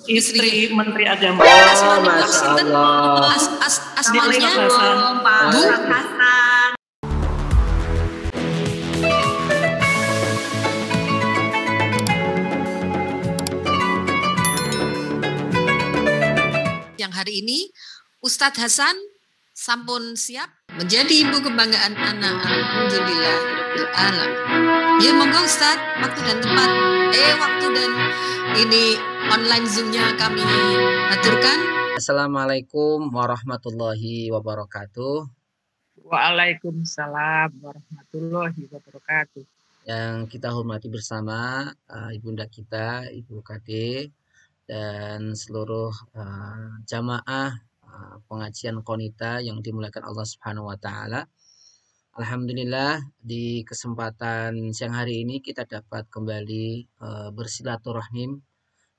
Istri Menteri Agama. Oh, Masya Allah. Asmanya Pak Bu Hasan. yang hari ini Ustadz Hasan sampun siap menjadi ibu kebanggaan anak. Alhamdulillah Rabbil Alamin. Ya monggo Ustadz, waktu dan tempat waktu dan ini online Zoom-nya kami aturkan. Assalamualaikum warahmatullahi wabarakatuh. Waalaikumsalam warahmatullahi wabarakatuh. Yang kita hormati bersama ibunda kita, Ibu Kade, dan seluruh jamaah pengajian Qonita yang dimuliakan Allah Subhanahu wa taala. Alhamdulillah di kesempatan siang hari ini kita dapat kembali bersilaturahim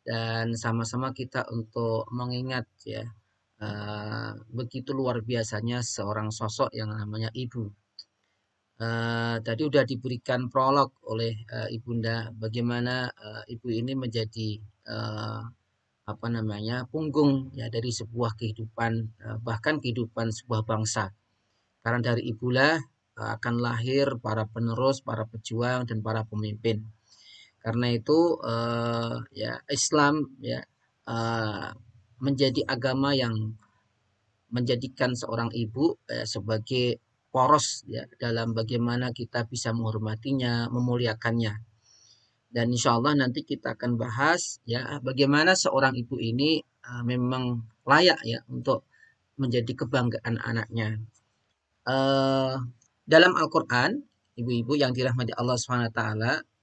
dan sama-sama kita untuk mengingat ya begitu luar biasanya seorang sosok yang namanya ibu. Tadi udah diberikan prolog oleh ibunda bagaimana ibu ini menjadi punggung ya dari sebuah kehidupan, bahkan kehidupan sebuah bangsa. Karena dari ibulah akan lahir para penerus, para pejuang dan para pemimpin. Karena itu ya Islam ya menjadi agama yang menjadikan seorang ibu sebagai poros ya dalam bagaimana kita bisa menghormatinya, memuliakannya. Dan insya Allah nanti kita akan bahas ya bagaimana seorang ibu ini memang layak ya untuk menjadi kebanggaan anaknya. Dalam Al-Quran, ibu-ibu yang dirahmati Allah SWT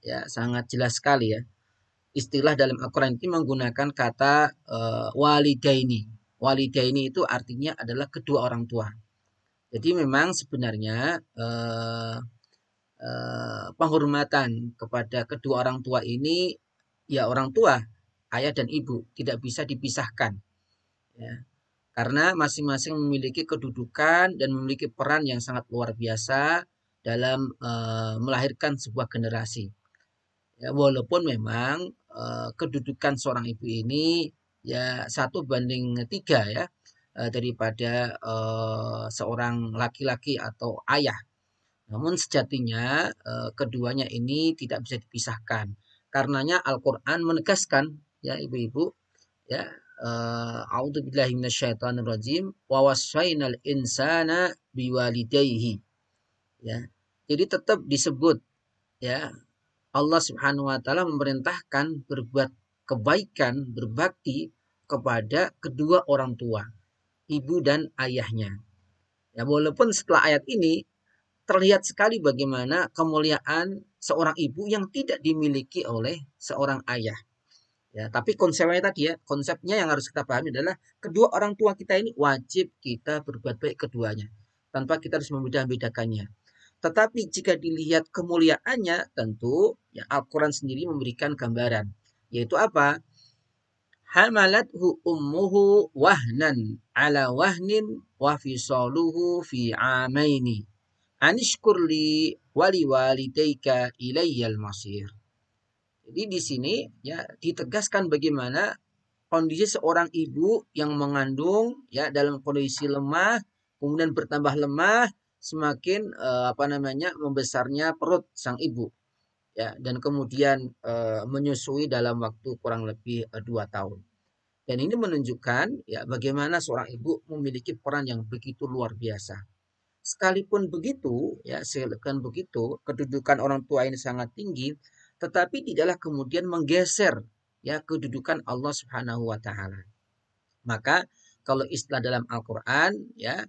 ya sangat jelas sekali ya. Istilah dalam Al-Quran ini menggunakan kata walidaini. Walidaini itu artinya adalah kedua orang tua. Jadi memang sebenarnya penghormatan kepada kedua orang tua ini ya orang tua, ayah dan ibu tidak bisa dipisahkan ya, karena masing-masing memiliki kedudukan dan memiliki peran yang sangat luar biasa dalam melahirkan sebuah generasi ya, walaupun memang kedudukan seorang ibu ini ya 1:3 ya daripada seorang laki-laki atau ayah. Namun sejatinya keduanya ini tidak bisa dipisahkan. Karenanya Al-Quran menegaskan ya ibu-ibu ya a'udzubillahi minasyaitonirrajim wa wassaynal insana biwalidayhi ya. Jadi tetap disebut ya Allah Subhanahu wa taala memerintahkan berbuat kebaikan, berbakti kepada kedua orang tua, ibu dan ayahnya. Ya walaupun setelah ayat ini terlihat sekali bagaimana kemuliaan seorang ibu yang tidak dimiliki oleh seorang ayah. Ya, tapi konsepnya tadi ya, konsepnya yang harus kita pahami adalah kedua orang tua kita ini wajib kita berbuat baik keduanya, tanpa kita harus membedakannya. Tetapi jika dilihat kemuliaannya, tentu ya Al-Quran sendiri memberikan gambaran, yaitu apa? Hamalathu ummuhu wahnan ala wahnin wa fisaluhu fi amaini anishkurli wali walidayka ilayyal masir. Jadi di sini ya ditegaskan bagaimana kondisi seorang ibu yang mengandung ya dalam kondisi lemah, kemudian bertambah lemah semakin membesarnya perut sang ibu ya, dan kemudian menyusui dalam waktu kurang lebih 2 tahun. Dan ini menunjukkan ya bagaimana seorang ibu memiliki peran yang begitu luar biasa. Sekalipun begitu, kedudukan orang tua ini sangat tinggi, tetapi tidaklah kemudian menggeser ya kedudukan Allah Subhanahu wa taala. Maka kalau istilah dalam Al-Qur'an ya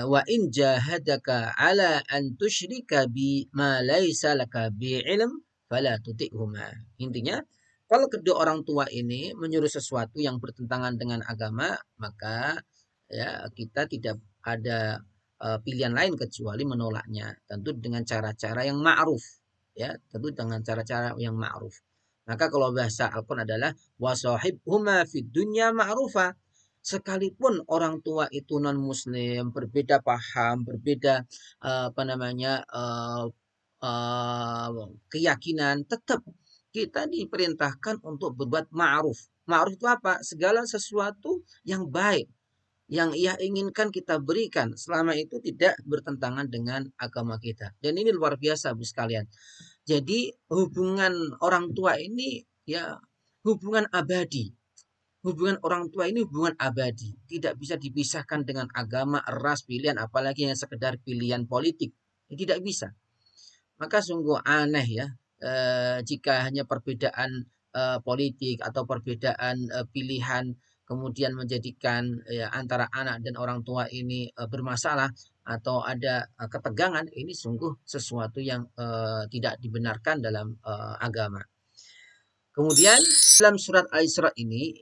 wa in jahadaka ala an tusyrika bi ma laisa laka bi ilm fala tuti'huma. Intinya kalau kedua orang tua ini menyuruh sesuatu yang bertentangan dengan agama, maka ya kita tidak ada pilihan lain kecuali menolaknya, tentu dengan cara-cara yang ma'ruf ya, tentu dengan cara-cara yang ma'ruf. Maka kalau bahasa Al-Qur'an adalah wasahibhuma fid dunya ma'rufa. Sekalipun orang tua itu non muslim, berbeda paham, berbeda keyakinan, tetap kita diperintahkan untuk berbuat ma'ruf. Ma'ruf itu apa? Segala sesuatu yang baik, yang ia inginkan kita berikan selama itu tidak bertentangan dengan agama kita. Dan ini luar biasa Bu sekalian. Jadi hubungan orang tua ini ya hubungan abadi. Hubungan orang tua ini hubungan abadi. Tidak bisa dipisahkan dengan agama, ras, pilihan, apalagi yang sekedar pilihan politik. Tidak bisa. Maka sungguh aneh ya jika hanya perbedaan politik atau perbedaan pilihan kemudian menjadikan ya, antara anak dan orang tua ini bermasalah atau ada ketegangan, ini sungguh sesuatu yang tidak dibenarkan dalam agama. Kemudian dalam surat Al-Isra ini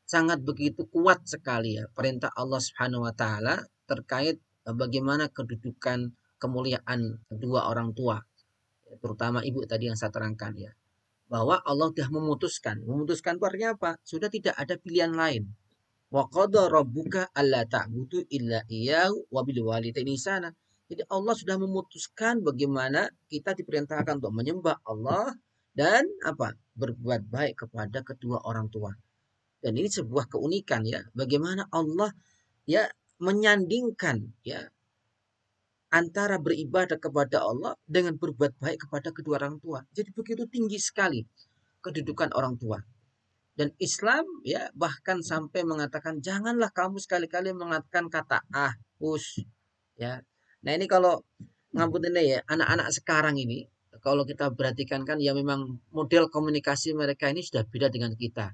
sangat begitu kuat sekali ya perintah Allah Subhanahu wa taala terkait bagaimana kedudukan kemuliaan kedua orang tua, terutama ibu tadi yang saya terangkan ya. Bahwa Allah sudah memutuskan itu artinya apa? Sudah tidak ada pilihan lain. Wa qada rabbuka alla ta'budu illa iyyahu wa bil walidaini ihsana. Jadi Allah sudah memutuskan bagaimana kita diperintahkan untuk menyembah Allah dan apa? Berbuat baik kepada kedua orang tua. Dan ini sebuah keunikan ya. Bagaimana Allah ya menyandingkan ya antara beribadah kepada Allah dengan berbuat baik kepada kedua orang tua. Jadi begitu tinggi sekali kedudukan orang tua. Dan Islam ya bahkan sampai mengatakan janganlah kamu sekali-kali mengatakan kata us ya. Nah ini kalau ngampun ini ya anak-anak sekarang ini kalau kita perhatikan kan ya memang model komunikasi mereka ini sudah beda dengan kita.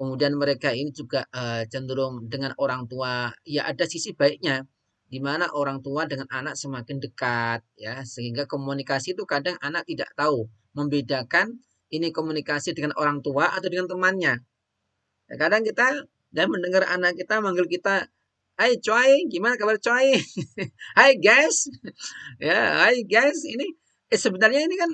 Kemudian mereka ini juga cenderung dengan orang tua ya ada sisi baiknya di mana orang tua dengan anak semakin dekat ya sehingga komunikasi itu kadang anak tidak tahu membedakan ini komunikasi dengan orang tua atau dengan temannya. Ya, kadang kita dan mendengar anak kita manggil kita, "Hai coy, gimana kabar coy?" "Hai guys." Ya, "Hai guys." Ini sebenarnya ini kan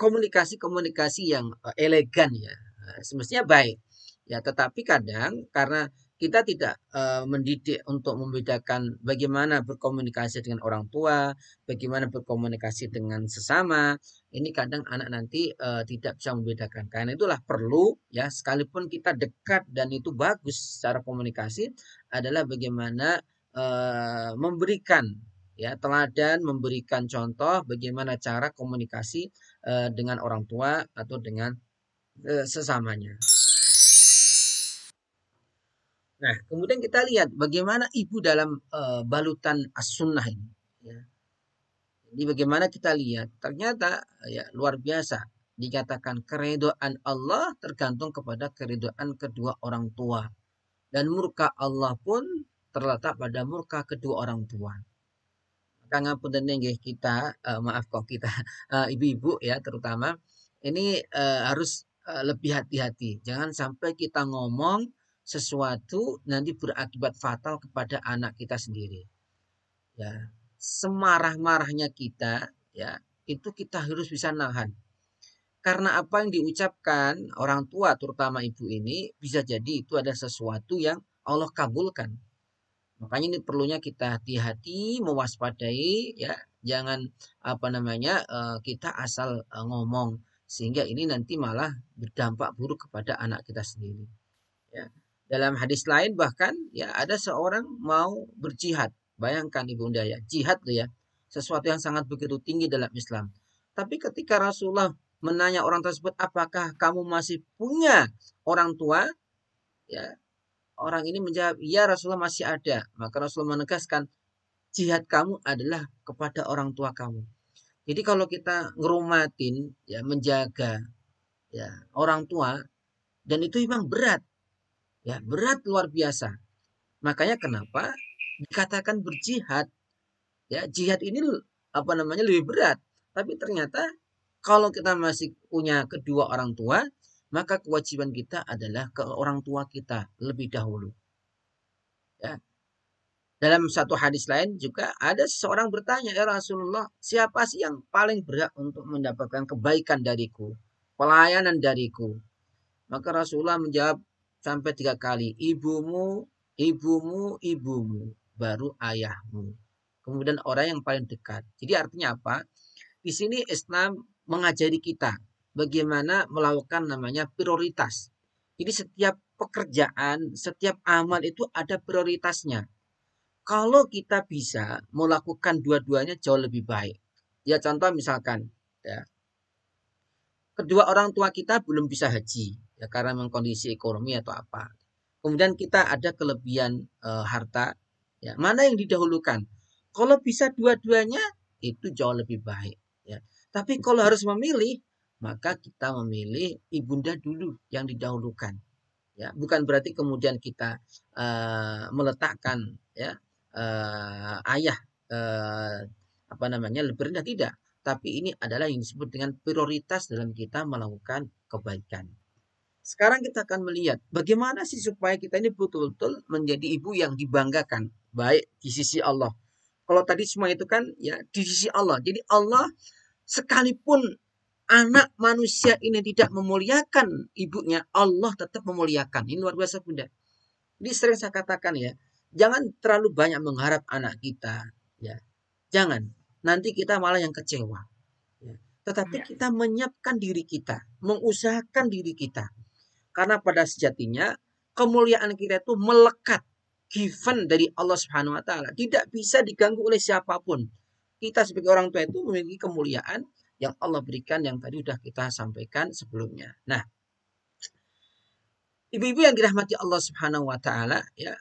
komunikasi-komunikasi yang elegan ya. Semestinya baik. Ya, tetapi kadang karena kita tidak mendidik untuk membedakan bagaimana berkomunikasi dengan orang tua, bagaimana berkomunikasi dengan sesama. Ini kadang anak nanti tidak bisa membedakan. Karena itulah perlu ya sekalipun kita dekat dan itu bagus secara komunikasi adalah bagaimana memberikan ya teladan, memberikan contoh bagaimana cara komunikasi dengan orang tua atau dengan sesamanya. Nah, kemudian kita lihat bagaimana ibu dalam balutan as-sunnah ini. Ya. Jadi bagaimana kita lihat, ternyata ya luar biasa. Dikatakan keridhaan Allah tergantung kepada keridhaan kedua orang tua. Dan murka Allah pun terletak pada murka kedua orang tua. Maka ngapunten nggih kita, maaf kok kita ibu-ibu ya terutama ini harus lebih hati-hati. Jangan sampai kita ngomong sesuatu nanti berakibat fatal kepada anak kita sendiri. Ya, semarah-marahnya kita ya, itu kita harus bisa nahan. Karena apa yang diucapkan orang tua terutama ibu ini bisa jadi itu ada sesuatu yang Allah kabulkan. Makanya ini perlunya kita hati-hati, mewaspadai ya, jangan kita asal ngomong sehingga ini nanti malah berdampak buruk kepada anak kita sendiri. Ya. Dalam hadis lain bahkan ya ada seorang mau berjihad. Bayangkan ibunda ya, jihad tuh ya, sesuatu yang sangat begitu tinggi dalam Islam. Tapi ketika Rasulullah menanya orang tersebut, apakah kamu masih punya orang tua? Ya, orang ini menjawab, ya Rasulullah masih ada. Maka Rasulullah menegaskan, jihad kamu adalah kepada orang tua kamu. Jadi kalau kita ngerumatin, ya menjaga ya orang tua, dan itu memang berat. Ya, berat luar biasa. Makanya kenapa dikatakan berjihad? Ya, jihad ini lebih berat. Tapi ternyata kalau kita masih punya kedua orang tua, maka kewajiban kita adalah ke orang tua kita lebih dahulu. Ya. Dalam satu hadis lain juga ada seseorang bertanya, ya Rasulullah, siapa sih yang paling berhak untuk mendapatkan kebaikan dariku, pelayanan dariku? Maka Rasulullah menjawab sampai 3 kali, ibumu, ibumu, ibumu, baru ayahmu. Kemudian orang yang paling dekat. Jadi artinya apa? Di sini Islam mengajari kita bagaimana melakukan namanya prioritas. Jadi setiap pekerjaan, setiap amal itu ada prioritasnya. Kalau kita bisa melakukan dua-duanya jauh lebih baik. Ya contoh misalkan, ya, kedua orang tua kita belum bisa haji, ya karena memang kondisi ekonomi atau apa. Kemudian kita ada kelebihan harta, ya mana yang didahulukan? Kalau bisa dua-duanya itu jauh lebih baik, ya. Tapi kalau harus memilih, maka kita memilih ibunda dulu yang didahulukan. Ya, bukan berarti kemudian kita meletakkan ya ayah apa namanya lebih rendah, tidak. Tapi ini adalah yang disebut dengan prioritas dalam kita melakukan kebaikan. Sekarang kita akan melihat bagaimana sih supaya kita ini betul-betul menjadi ibu yang dibanggakan, baik di sisi Allah. Kalau tadi semua itu kan ya di sisi Allah. Jadi Allah sekalipun anak manusia ini tidak memuliakan ibunya, Allah tetap memuliakan. Ini luar biasa Bunda. Jadi sering saya katakan ya, jangan terlalu banyak mengharap anak kita, ya. Jangan. Nanti kita malah yang kecewa. Ya. Tetapi kita menyiapkan diri kita, mengusahakan diri kita. Karena pada sejatinya kemuliaan kita itu melekat, given dari Allah Subhanahu wa taala, tidak bisa diganggu oleh siapapun. Kita sebagai orang tua itu memiliki kemuliaan yang Allah berikan yang tadi sudah kita sampaikan sebelumnya. Nah, ibu-ibu yang dirahmati Allah Subhanahu wa taala, ya,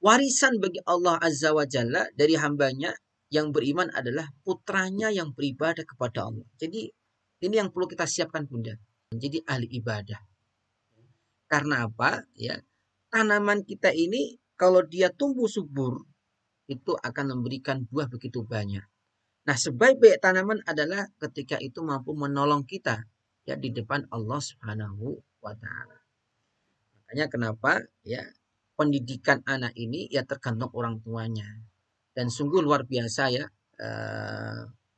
warisan bagi Allah Azza wa Jalla dari hambanya yang beriman adalah putranya yang beribadah kepada Allah. Jadi ini yang perlu kita siapkan Bunda, menjadi ahli ibadah. Karena apa? Ya, tanaman kita ini kalau dia tumbuh subur itu akan memberikan buah begitu banyak. Nah, sebaik-baik tanaman adalah ketika itu mampu menolong kita ya di depan Allah Subhanahu wa taala. Makanya kenapa ya pendidikan anak ini ya tergantung orang tuanya. Dan sungguh luar biasa ya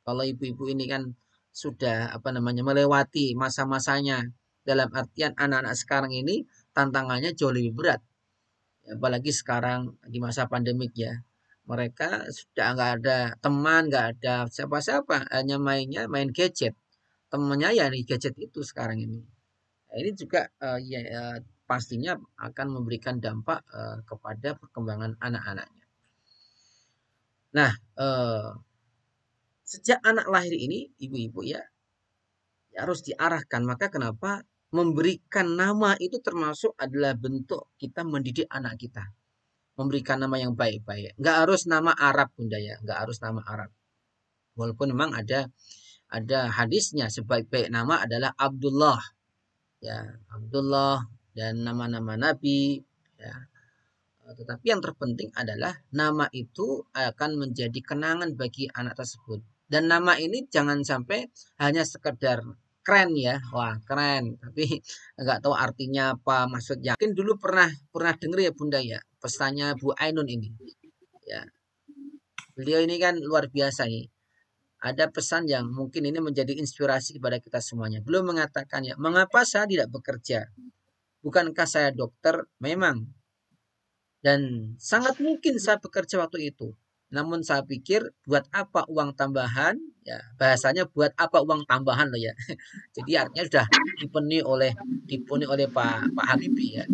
kalau ibu-ibu ini kan sudah apa namanya melewati masa-masanya, dalam artian anak-anak sekarang ini tantangannya jauh lebih berat. Apalagi sekarang di masa pandemik ya. Mereka sudah nggak ada teman, nggak ada siapa-siapa, hanya main gadget. Temannya ya di gadget itu sekarang ini. Nah, ini juga pastinya akan memberikan dampak kepada perkembangan anak-anaknya. Nah, sejak anak lahir ini, ibu-ibu ya harus diarahkan. Maka kenapa memberikan nama itu termasuk adalah bentuk kita mendidik anak kita. Memberikan nama yang baik-baik. Nggak harus nama Arab Bunda ya, nggak harus nama Arab. Walaupun memang ada hadisnya, sebaik-baik nama adalah Abdullah. Ya, Abdullah dan nama-nama nabi ya. Tetapi yang terpenting adalah nama itu akan menjadi kenangan bagi anak tersebut. Dan nama ini jangan sampai hanya sekedar keren ya, wah keren, tapi nggak tahu artinya apa, maksudnya. Mungkin dulu pernah dengar ya Bunda ya, pesannya Bu Ainun ini. Ya, beliau ini kan luar biasa nih. Ada pesan yang mungkin ini menjadi inspirasi kepada kita semuanya. Beliau mengatakan ya, mengapa saya tidak bekerja? Bukankah saya dokter? Memang. Dan sangat mungkin saya bekerja waktu itu. Namun saya pikir buat apa uang tambahan? Ya, bahasanya buat apa uang tambahan loh ya. Jadi artinya sudah dipenuhi oleh Pak Habibie ya.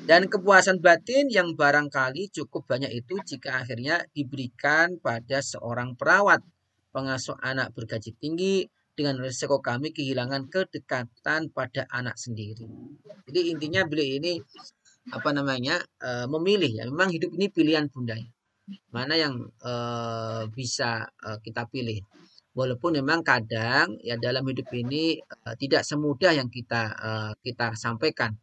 Dan kepuasan batin yang barangkali cukup banyak itu jika akhirnya diberikan pada seorang perawat pengasuh anak bergaji tinggi dengan resiko kami kehilangan kedekatan pada anak sendiri. Jadi intinya beliau ini apa namanya memilih ya. Memang hidup ini pilihan Bunda. Mana yang bisa kita pilih. Walaupun memang kadang ya dalam hidup ini tidak semudah yang kita sampaikan.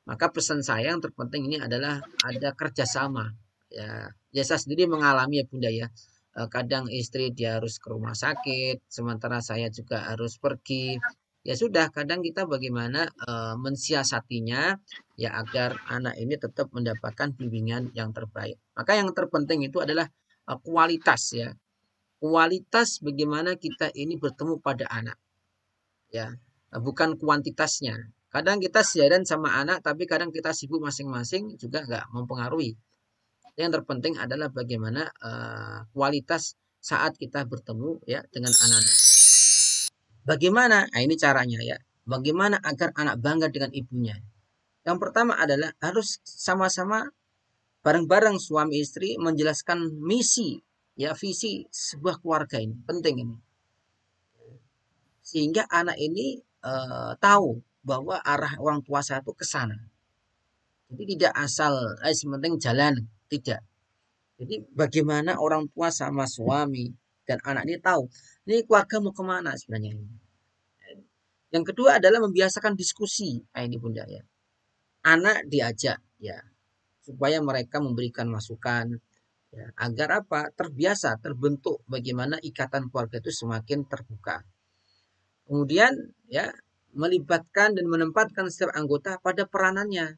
Maka pesan saya yang terpenting ini adalah ada kerjasama. Ya, saya sendiri mengalami ya Bunda ya. Kadang istri dia harus ke rumah sakit, sementara saya juga harus pergi. Ya sudah, kadang kita bagaimana mensiasatinya ya agar anak ini tetap mendapatkan bimbingan yang terbaik. Maka yang terpenting itu adalah kualitas ya. Kualitas bagaimana kita ini bertemu pada anak. Ya, bukan kuantitasnya. Kadang kita siaran sama anak, tapi kadang kita sibuk masing-masing juga nggak mempengaruhi. Yang terpenting adalah bagaimana kualitas saat kita bertemu ya dengan anak-anak. Bagaimana? Nah, ini caranya ya. bagaimana agar anak bangga dengan ibunya. Yang pertama adalah harus sama-sama bareng-bareng suami istri menjelaskan misi, ya visi sebuah keluarga ini. Penting ini. Sehingga anak ini tahu bahwa arah orang tua saya itu ke sana. Jadi tidak asal sementing jalan, tidak. Jadi bagaimana orang tua sama suami dan anak ini tahu ini keluarga mau kemana sebenarnya ini. Yang kedua adalah membiasakan diskusi. Nah, ini Bunda ya. Anak diajak ya supaya mereka memberikan masukan ya, agar apa? Terbiasa, terbentuk bagaimana ikatan keluarga itu semakin terbuka. Kemudian ya melibatkan dan menempatkan setiap anggota pada peranannya.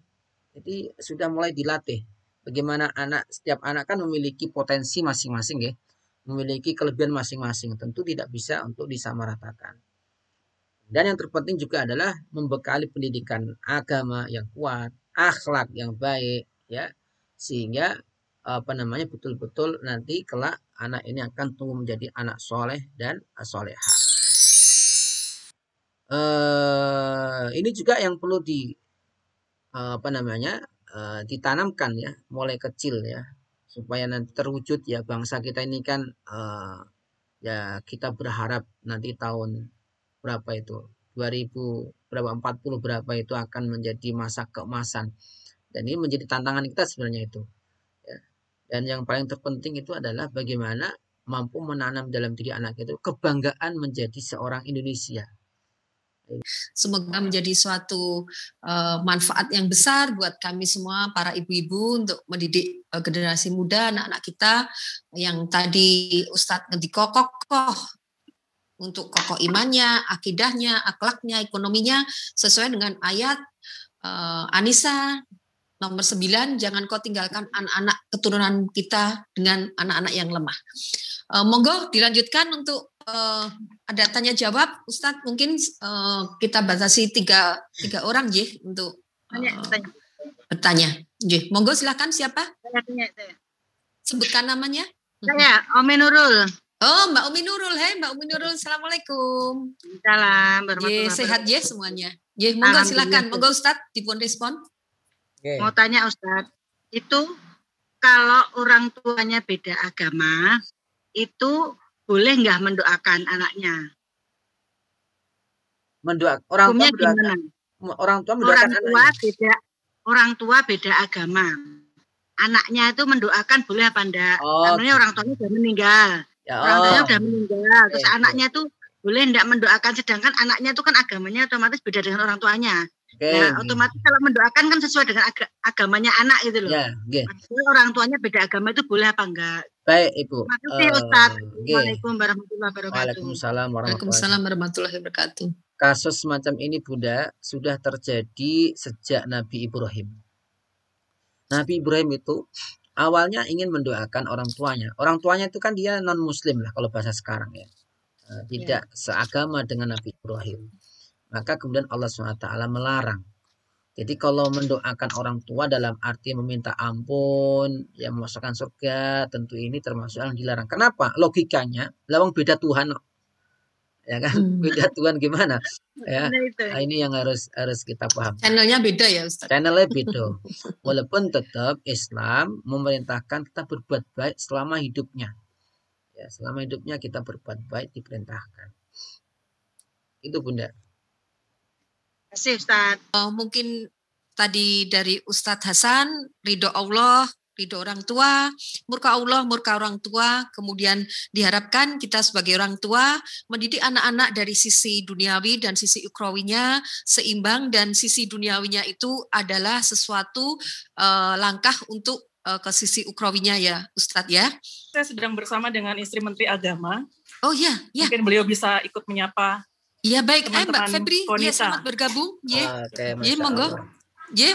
Jadi sudah mulai dilatih bagaimana setiap anak kan memiliki potensi masing-masing ya, memiliki kelebihan masing-masing. Tentu tidak bisa untuk disamaratakan. Dan yang terpenting juga adalah membekali pendidikan agama yang kuat, akhlak yang baik ya, sehingga betul-betul nanti kelak anak ini akan tumbuh menjadi anak soleh dan solehah. Ini juga yang perlu ditanamkan ya mulai kecil ya supaya nanti terwujud ya. Bangsa kita ini kan ya kita berharap nanti tahun berapa itu 2040 berapa itu akan menjadi masa keemasan, dan ini menjadi tantangan kita sebenarnya itu ya. Dan yang paling terpenting itu adalah bagaimana mampu menanam dalam diri anak itu kebanggaan menjadi seorang Indonesia. Semoga menjadi suatu manfaat yang besar buat kami semua para ibu-ibu untuk mendidik generasi muda, anak-anak kita yang tadi Ustadz kokoh untuk kokoh imannya, akidahnya, akhlaknya, ekonominya sesuai dengan ayat An-Nisa nomor 9, jangan kau tinggalkan anak-anak keturunan kita dengan anak-anak yang lemah. Monggo dilanjutkan untuk ada tanya jawab, Ustadz mungkin kita batasi tiga orang untuk bertanya. Monggo silakan siapa? Saya. Sebutkan namanya. Saya Umi Nurul. Oh, Mbak Umi Nurul, Mbak Umi Nurul, assalamualaikum. Salam, bermatulah. Sehat semuanya. Monggo silakan, monggo Ustadz dipun respon. Okay. Mau tanya Ustadz, itu kalau orang tuanya beda agama, itu boleh nggak mendoakan anaknya? Orang tua mendoakan anaknya. Orang tua beda agama. Anaknya itu mendoakan boleh apa enggak? Namanya orang tuanya sudah meninggal. Orang tuanya sudah meninggal. Terus anaknya tuh boleh enggak mendoakan, sedangkan anaknya itu kan agamanya otomatis beda dengan orang tuanya. Nah, otomatis kalau mendoakan kan sesuai dengan agamanya anak itu loh. Orang tuanya beda agama itu boleh apa enggak? Baik Ibu. Makasih Ustadz. Assalamualaikum warahmatullahi wabarakatuh. Waalaikumsalam warahmatullahi wabarakatuh. Kasus semacam ini Bunda sudah terjadi sejak Nabi Ibrahim. Nabi Ibrahim itu awalnya ingin mendoakan orang tuanya. Orang tuanya itu kan dia non muslim lah kalau bahasa sekarang ya. Tidak seagama dengan Nabi Ibrahim. Maka kemudian Allah SWT melarang. Jadi kalau mendoakan orang tua dalam arti meminta ampun, ya memasukkan surga, tentu ini termasuk yang dilarang. Kenapa? Logikanya, lawang beda Tuhan. Ya kan? Beda Tuhan gimana? Ya, ini yang harus kita paham. Channelnya beda ya Ustaz? Channelnya beda. Walaupun tetap Islam memerintahkan kita berbuat baik selama hidupnya. Ya, selama hidupnya kita berbuat baik diperintahkan. Itu Bunda. Terima kasih Ustaz. Mungkin tadi dari Ustadz Hasan, ridho Allah, ridho orang tua, murka Allah, murka orang tua. Kemudian diharapkan kita sebagai orang tua mendidik anak-anak dari sisi duniawi dan sisi ukhrawinya seimbang, dan sisi duniawinya itu adalah sesuatu langkah untuk ke sisi ukhrawinya ya Ustadz ya. Saya sedang bersama dengan istri Menteri Agama. Oh ya. Mungkin beliau bisa ikut menyapa. Iya baik, Mbak Febri, ya selamat bergabung. Monggo.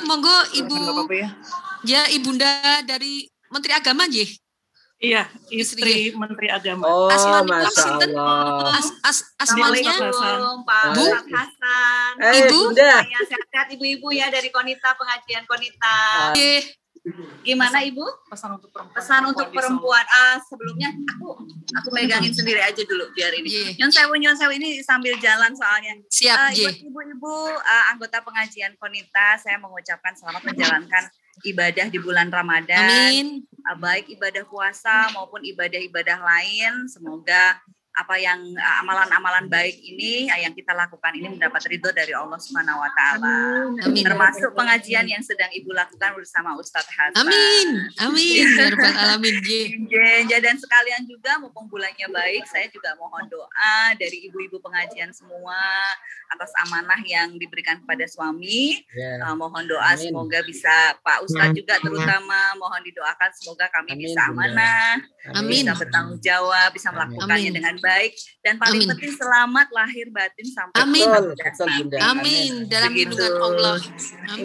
Monggo Ibu. Ya, Ibunda dari Menteri Agama, Iya, istri Menteri Agama. Oh, Masya Allah. Asmanya Pak Bu Hasan. Ibu. Saya sehat ibu-ibu ya dari Konita, pengajian Konita. Gimana Ibu? Pesan untuk perempuan. Pesan untuk perempuan. Sebelumnya aku megangin sendiri aja dulu biar ini. Nyon sewu ini sambil jalan soalnya. Siap, Ibu-ibu anggota pengajian Konita, saya mengucapkan selamat menjalankan ibadah di bulan Ramadan. Amin. Baik ibadah puasa maupun ibadah-ibadah lain. Semoga apa yang amalan-amalan baik ini yang kita lakukan ini mendapat ridho dari Allah Subhanahu wa taala. Termasuk pengajian yang sedang Ibu lakukan bersama Ustadz Hasan. Amin. Amin. Ya rabbal alamin. Dan sekalian juga mumpung bulannya baik, saya juga mohon doa dari ibu-ibu pengajian semua atas amanah yang diberikan kepada suami. Mohon doa semoga bisa Pak Ustadz juga terutama mohon didoakan semoga kami bisa amanah, bisa bertanggung jawab, bisa melakukannya dengan baik dan paling penting selamat lahir batin sampai amin dalam lindungan Allah.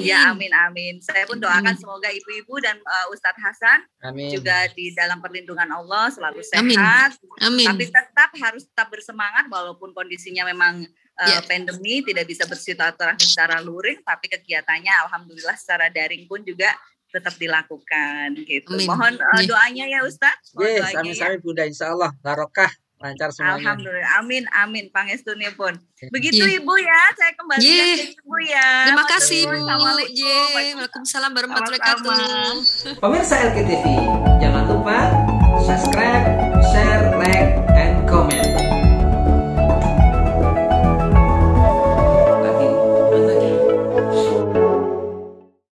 Ya amin. Saya pun doakan semoga ibu-ibu dan Ustadz Hasan juga di dalam perlindungan Allah selalu sehat. Tapi harus tetap bersemangat walaupun kondisinya memang pandemi tidak bisa bersilaturahmi secara luring, tapi kegiatannya alhamdulillah secara daring pun juga tetap dilakukan gitu. Mohon doanya ya Ustadz. Sami-sami Bunda, insyaallah barokah lancar semuanya. Alhamdulillah, amin pangestunipun. Begitu Ibu ya, saya kembali ke Ibu ya. Terima kasih Bu. Waalaikumsalam warahmatullahi wabarakatuh. Pemirsa LKTV, jangan lupa subscribe, share, like,